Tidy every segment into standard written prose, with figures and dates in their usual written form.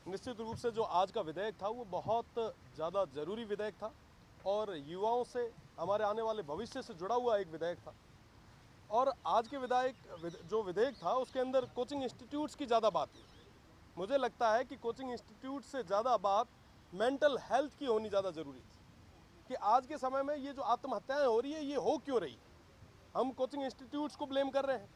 निश्चित रूप से जो आज का विधेयक था वो बहुत ज़्यादा ज़रूरी विधेयक था और युवाओं से, हमारे आने वाले भविष्य से जुड़ा हुआ एक विधेयक था। और आज के जो विधेयक था उसके अंदर कोचिंग इंस्टीट्यूट्स की ज़्यादा बात थी। मुझे लगता है कि कोचिंग इंस्टीट्यूट से ज़्यादा बात मेंटल हेल्थ की होनी ज़्यादा ज़रूरी थी कि आज के समय में ये जो आत्महत्याएं हो रही है ये हो क्यों रही है। हम कोचिंग इंस्टीट्यूट्स को ब्लेम कर रहे हैं।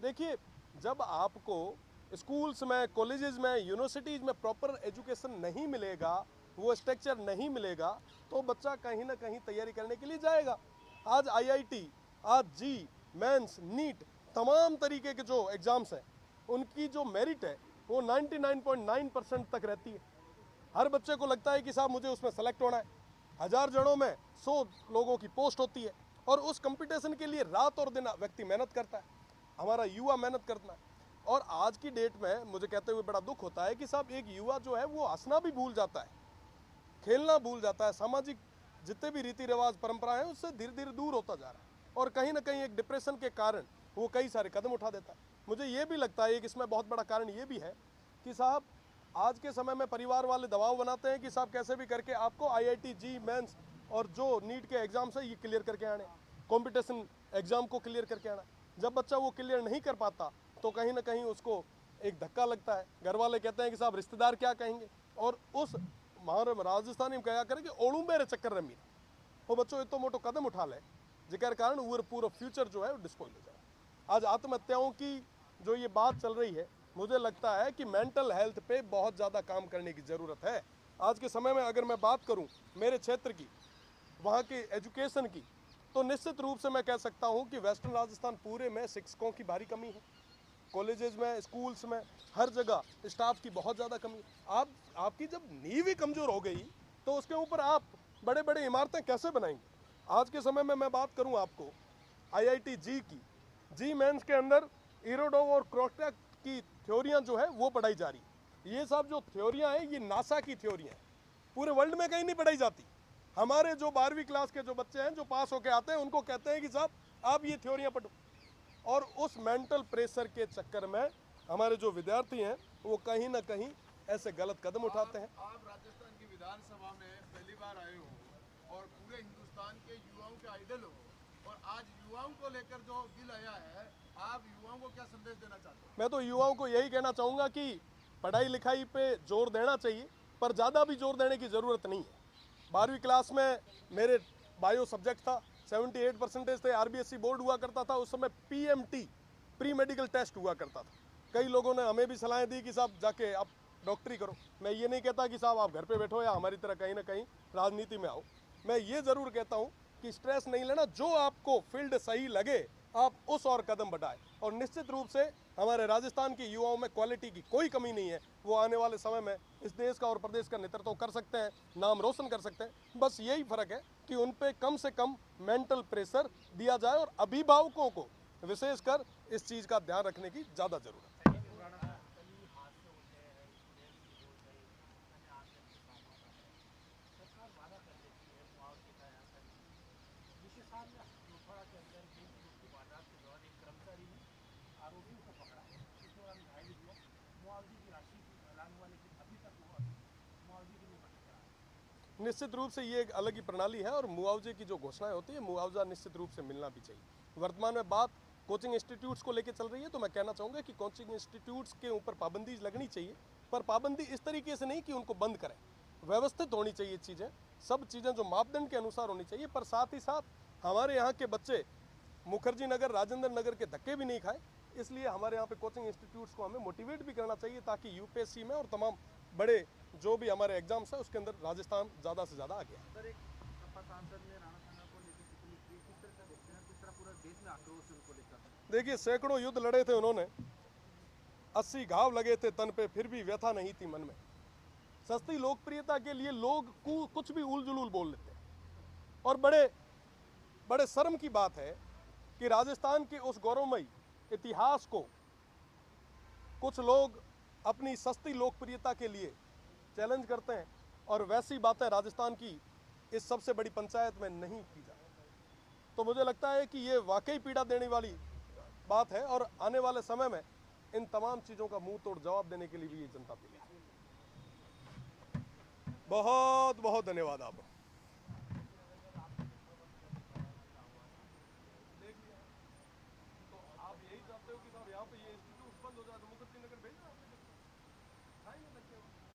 देखिए, जब आपको स्कूल्स में, कॉलेजेस में, यूनिवर्सिटीज़ में प्रॉपर एजुकेशन नहीं मिलेगा, वो स्ट्रक्चर नहीं मिलेगा, तो बच्चा कहीं ना कहीं तैयारी करने के लिए जाएगा। आज आईआईटी, आज जी, मेंस, नीट, तमाम तरीके के जो एग्ज़ाम्स हैं उनकी जो मेरिट है वो 99.9% तक रहती है। हर बच्चे को लगता है कि साहब मुझे उसमें सेलेक्ट होना है। 1000 जनों में 100 लोगों की पोस्ट होती है और उस कंपटीशन के लिए रात और दिन व्यक्ति मेहनत करता है, हमारा युवा मेहनत करता है। और आज की डेट में मुझे कहते हुए बड़ा दुख होता है कि साहब एक युवा जो है वो हंसना भी भूल जाता है, खेलना भूल जाता है, सामाजिक जितने भी रीति रिवाज परंपरा है उससे धीरे धीरे दूर होता जा रहा है और कहीं ना कहीं एक डिप्रेशन के कारण वो कई सारे कदम उठा देता है। मुझे ये भी लगता है कि इसमें बहुत बड़ा कारण ये भी है कि साहब आज के समय में परिवार वाले दबाव बनाते हैं कि साहब कैसे भी करके आपको आईआईटी, जी, मेंस और जो नीट के एग्जाम्स है ये क्लियर करके आने, कंपटीशन एग्जाम को क्लियर करके आना। जब बच्चा वो क्लियर नहीं कर पाता तो कहीं ना कहीं उसको एक धक्का लगता है। घर वाले कहते हैं कि साहब रिश्तेदार क्या कहेंगे, और उस हमारे राजस्थानी में क्या करें कि ओड़ू मेरे चक्कर रमी वो बच्चों इतो मोटो कदम उठा ले जिकर कारण वो पूरा फ्यूचर जो है वो डिस्पॉइल हो जाए। आज आत्महत्याओं की जो ये बात चल रही है, मुझे लगता है कि मेंटल हेल्थ पे बहुत ज़्यादा काम करने की ज़रूरत है। आज के समय में अगर मैं बात करूं मेरे क्षेत्र की, वहाँ की एजुकेशन की, तो निश्चित रूप से मैं कह सकता हूं कि वेस्टर्न राजस्थान पूरे में शिक्षकों की भारी कमी है। कॉलेजेस में, स्कूल्स में, हर जगह स्टाफ की बहुत ज़्यादा कमी है। आपकी जब नींव ही कमज़ोर हो गई तो उसके ऊपर आप बड़े बड़े इमारतें कैसे बनाएंगे। आज के समय में मैं बात करूं आपको आईआईटी जी की, जी मेंस के अंदर इरोडोव और क्रोस्टैक की थ्योरियां जो है वो पढ़ाई जा रही है। ये सब जो थ्योरियां हैं ये नासा की थ्योरियां हैं, पूरे वर्ल्ड में कहीं नहीं पढ़ाई जाती। हमारे जो 12वीं क्लास के जो बच्चे हैं जो पास होके आते हैं उनको कहते हैं कि साहब आप ये थ्योरियां पढ़ो, और उस मेंटल प्रेशर के चक्कर में हमारे जो विद्यार्थी हैं वो कहीं ना कहीं ऐसे गलत कदम उठाते हैं। आप राजस्थान की विधानसभा में पहली बार आए हो और पूरे हिंदुस्तान के युवाओं के आइडल हो, और आज युवाओं को लेकर जो बिल आया है, आप युवाओं को क्या संदेश देना चाहते हो? मैं तो युवाओं को यही कहना चाहूँगा कि पढ़ाई लिखाई पे जोर देना चाहिए, पर ज़्यादा भी जोर देने की ज़रूरत नहीं है। 12वीं क्लास में मेरे बायो सब्जेक्ट था, 78% थे। आरबीएसई बोर्ड हुआ करता था, उस समय पीएमटी, प्री मेडिकल टेस्ट हुआ करता था। कई लोगों ने हमें भी सलाहें दी कि साहब जाके आप डॉक्टरी करो। मैं ये नहीं कहता कि साहब आप घर पे बैठो या हमारी तरह कहीं ना कहीं राजनीति में आओ। मैं ये ज़रूर कहता हूँ कि स्ट्रेस नहीं लेना, जो आपको फील्ड सही लगे आप उस और कदम बढ़ाएं। और निश्चित रूप से हमारे राजस्थान के युवाओं में क्वालिटी की कोई कमी नहीं है, वो आने वाले समय में इस देश का और प्रदेश का नेतृत्व कर सकते हैं, नाम रोशन कर सकते हैं। बस यही फ़र्क है कि उन पे कम से कम मेंटल प्रेशर दिया जाए और अभिभावकों को विशेषकर इस चीज़ का ध्यान रखने की ज़्यादा ज़रूरत है। निश्चित रूप से ये एक अलग ही प्रणाली है और मुआवजे की जो घोषणाएं होती है, मुआवजा निश्चित रूप से मिलना भी चाहिए। वर्तमान में बात कोचिंग इंस्टीट्यूट्स को लेकर चल रही है, तो मैं कहना चाहूँगा कि कोचिंग इंस्टीट्यूट्स के ऊपर पाबंदी लगनी चाहिए, पर पाबंदी इस तरीके से नहीं कि उनको बंद करें। व्यवस्थित होनी चाहिए चीज़ें, सब चीज़ें जो मापदंड के अनुसार होनी चाहिए, पर साथ ही साथ हमारे यहाँ के बच्चे मुखर्जी नगर, राजेंद्र नगर के धक्के भी नहीं खाए। इसलिए हमारे यहाँ पे कोचिंग इंस्टीट्यूट्स को हमें मोटिवेट भी करना चाहिए ताकि यूपीएससी में और तमाम बड़े जो भी हमारे एग्जाम्स हैं उसके अंदर राजस्थान ज़्यादा से ज़्यादा आगे है। सर, एक सपा सांसद ने राणा संघा को लेकर टिप्पणी की, किस तरह से देखते हैं, किस तरह पूरे देश में आक्रोश है उनको लेकर? देखिए, सैकड़ों युद्ध लड़े थे उन्होंने, 80 घाव लगे थे तन पे, फिर भी व्यथा नहीं थी मन में। सस्ती लोकप्रियता के लिए लोग कुछ भी उल जुलूल बोल लेते हैं, और बड़े बड़े शर्म की बात है कि राजस्थान के उस गौरवमयी इतिहास को कुछ लोग अपनी सस्ती लोकप्रियता के लिए चैलेंज करते हैं, और वैसी बातें राजस्थान की इस सबसे बड़ी पंचायत में नहीं की जाए। तो मुझे लगता है कि ये वाकई पीड़ा देने वाली बात है, और आने वाले समय में इन तमाम चीज़ों का मुंह तोड़ जवाब देने के लिए भी ये जनता तैयार है। बहुत बहुत धन्यवाद आपका। देख लिया, तो आप यही चाहते हो कि साहब यहाँ पे ये इंस्टीट्यूट बंद हो जाए तो मुकुट की नगर भेजना?